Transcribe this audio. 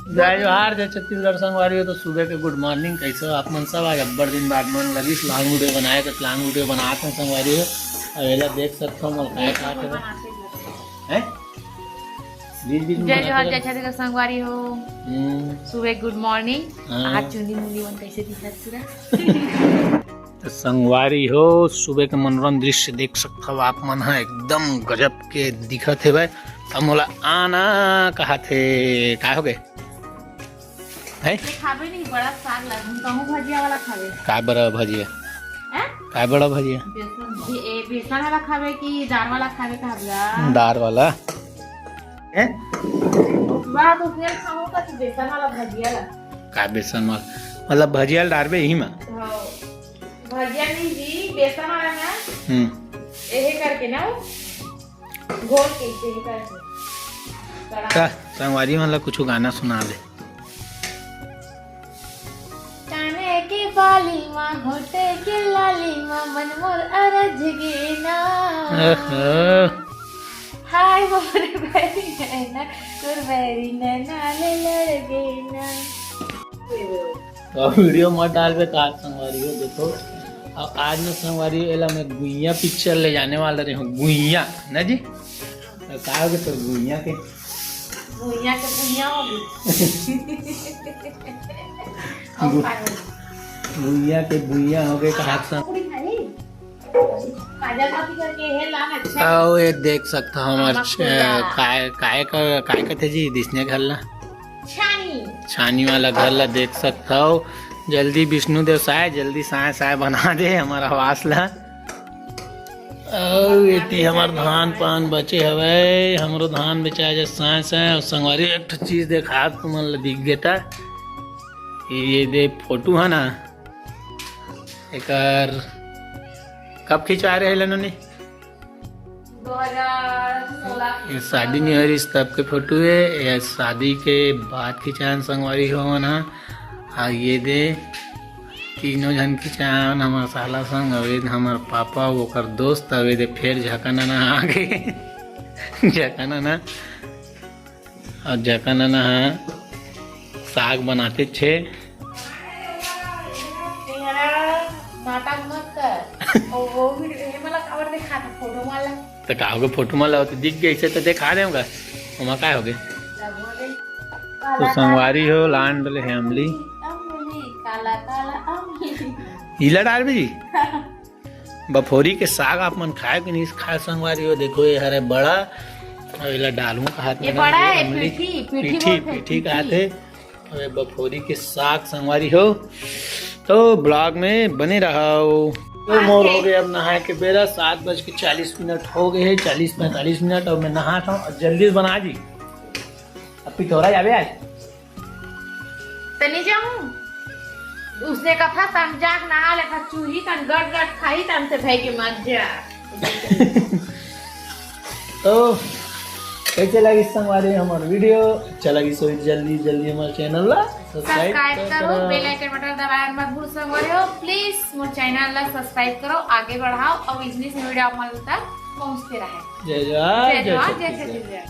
जय जोहार जय छत्तीसगढ़ संगवारी हो। तो सुबह के गुड मॉर्निंग, कैसे हो आप मन सब? आज अब्बर दिन बाद मन लगी लांग वीडियो बनाए तो लांग वीडियो बनाते हैं संगवारी हो। अवेला देख सकते हो मलकाए खाते हैं। जय जोहार जय छत्तीसगढ़ संगवारी हो। सुबह गुड मॉर्निंग। आज चुंदी मुंडी मन कैसे दिखत पूरा तो संगवारी हो, सुबह के मनोरम दृश्य देख सकते हो आप मन है, एकदम गजब के दिखत है भाई। अब मोला आना कहा थे का हो गए है खाबे नहीं बड़ा साग लागू कहूं भजिया वाला खाबे का बड़ा भजिया हैं का बड़ा भजिया बेसन वाला खाबे कि दाल वाला खाबे कहबला दार वाला है बा तो फिर खाऊं का बेसन वाला भजिया ला का बेसन वाला मतलब भजिया डारबे यही में हां भजिया नहीं जी बेसन वाला ना एहे करके ना घोल के इसे करके का संगवारी मतलब कुछ गाना सुना दे। काने की बाली माँ घोटे की लाली माँ मन मोर अरज गेना हाय मोर बैरी नैना तोर बैरी नैना ले लड़ गेना। तो वीडियो मत डाल पे काट संगवारी हो। देखो अब आज में संगवारी एला मैं गुइया पिक्चर ले जाने वाला रही हूँ। गुइया ना जी का हो तो गुइया के भुइया के भुइया होगी गुइया के बुइया हो गए कहा सा। आओ ये देख सकता हूँ हमारे काय का थे जी दिसने घर ला छानी वाला घर ला देख सकता हो। जल्दी विष्णु देव साय जल्दी साय साय बना दे हमारा आवास ला। ये हमार धान पान बचे हवे, हमरो धान बेचा जा साय साय। और संगवारी एक चीज देखा तुमन ला दिख गेता ये दे फोटो है ना एकर कब खिंचवा रहे हैं ने 2016 ये शादी नहीं हो रही तब के फोटो है। ये शादी के बाद खिंचान संगवारी हो ना। और ये दे तीनों जन खिंचान हमार साला संग अवेद हमार पापा ओकर दोस्त अवेद फिर झका नाना आ गए झका नाना और झका नाना साग बनाते छे। नाटक मत कर और वो भी मला कावर दिखा था फोटो वाला तो का होगे फोटो में तो दिख गई से तो दिखा देगा वहाँ का हो गए। तो संगवारी हो लान डले है अमली काला काला अमली हीला डाल भी जी बफोरी के साग आप मन खाए कि नहीं खाए संगवारी हो। देखो ये हरे बड़ा और इला डालू का हाथ में बड़ा है पीठी का हाथ है और बफोरी के साग संगवारी हो। तो ब्लॉग में बने रहो। तो मोर हो गए अब नहाए के बेरा 7:40 हो गए हैं 40-45 और मैं नहाता हूँ जल्दी बना जी। अब पिथौरा जावे आज तनी जाऊं उसने कहा तम जाग नहा ले था चूही तन गट गट खाई तम से भाई के मत जा। तो कैसे लगी संगवारी हमारा वीडियो अच्छा लगी सो जल्दी हमारे चैनल ला सब्सक्राइब करो बेल आइकन बटन दबाएं मत भूल संगवारी हो। प्लीज मोर चैनल ला सब्सक्राइब करो आगे बढ़ाओ और बिजनेस वीडियो आप मन तक पहुंचते रहे। जय जोहार जय जोहार जय छत्तीसगढ़।